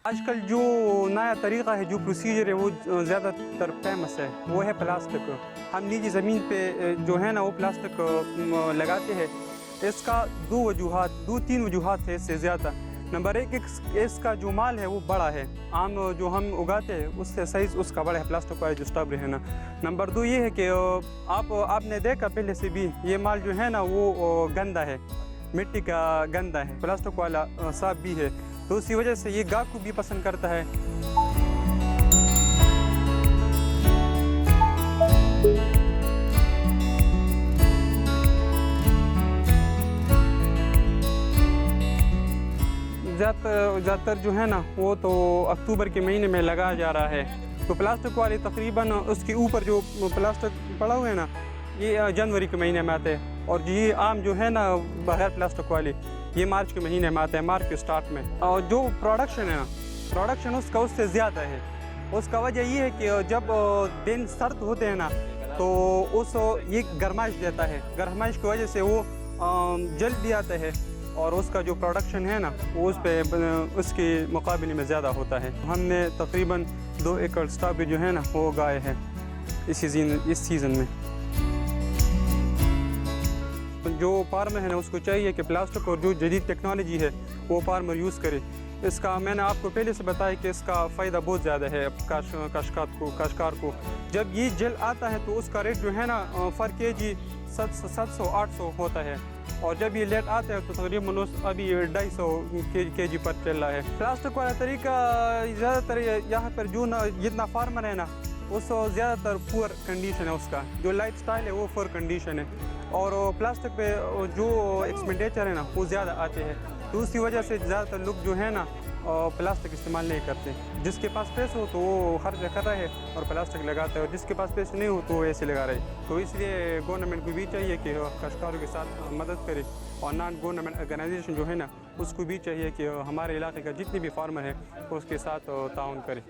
आजकल जो नया तरीक़ा है, जो प्रोसीजर है, वो ज़्यादातर फेमस है, वो है प्लास्टिक। हम नीचे ज़मीन पे जो है ना वो प्लास्टिक लगाते हैं। इसका दो तीन वजूहात है इससे ज़्यादा। नंबर एक, इसका जो माल है वो बड़ा है, आम जो हम उगाते हैं उससे साइज़ उसका बड़ा है, प्लास्टिक वाला जो स्ट्रॉबेरी है ना। नंबर दो ये है कि आपने देखा पहले से भी, ये माल जो है ना वो गंदा है, मिट्टी का गंदा है, प्लास्टिक वाला साफ भी है, तो उसी वजह से ये गाहक को भी पसंद करता है। ज़्यादातर जो है ना वो तो अक्टूबर के महीने में लगाया जा रहा है। तो प्लास्टिक वाले तकरीबन उसके ऊपर जो प्लास्टिक पड़ा हुआ है ना, ये जनवरी के महीने में आते हैं, और ये आम जो है ना बगैर प्लास्टिक वाले, ये मार्च के महीने में आता है, मार्च के स्टार्ट में। और जो प्रोडक्शन है ना, प्रोडक्शन उसका उससे ज़्यादा है। उसका वजह ये है कि जब दिन सर्द होते हैं ना, तो ये गर्माइश देता है, गर्माइश की वजह से वो जल्द भी आता है, और उसका जो प्रोडक्शन है ना वो उसके मुकाबले में ज़्यादा होता है। हमने तकरीबन 2 एकड़ स्ट्रॉबेरी जो है ना वो उगाए हैं इस सीज़न में। जो फार्मर है ना उसको चाहिए कि प्लास्टिक और जो जदीद टेक्नोलॉजी है वो फार्मर यूज़ करे। इसका मैंने आपको पहले से बताया कि इसका फ़ायदा बहुत ज़्यादा है काश्तकार को। जब ये जल आता है तो उसका रेट जो है ना फर केजी 700-800 होता है, और जब ये लेट आता है तो तकरीबन अभी 250 केजी पर चल रहा है। प्लास्टिक वाला तरीका ज़्यादातर यहाँ पर जो जितना फार्मर है ना उसको ज़्यादातर पुअर कंडीशन है, उसका जो लाइफ स्टाइल है वो पुअर कंडीशन है, और प्लास्टिक पे जो एक्सपेंडिचर है ना वो ज़्यादा आते हैं, तो उसकी वजह से ज़्यादातर लोग जो है ना प्लास्टिक इस्तेमाल नहीं करते। जिसके पास पैसे हो तो वो खर्च कर रहा है और प्लास्टिक लगाता है, और जिसके पास पैसे नहीं हो तो वो ऐसे लगा रहे हैं। तो इसलिए गवर्नमेंट को भी चाहिए कि काश्तकारों के साथ मदद करे, और नॉन गवर्नमेंट ऑर्गेनाइजेशन जो है ना उसको भी चाहिए कि हमारे इलाके का जितने भी फार्मर है उसके साथ ताउन करे।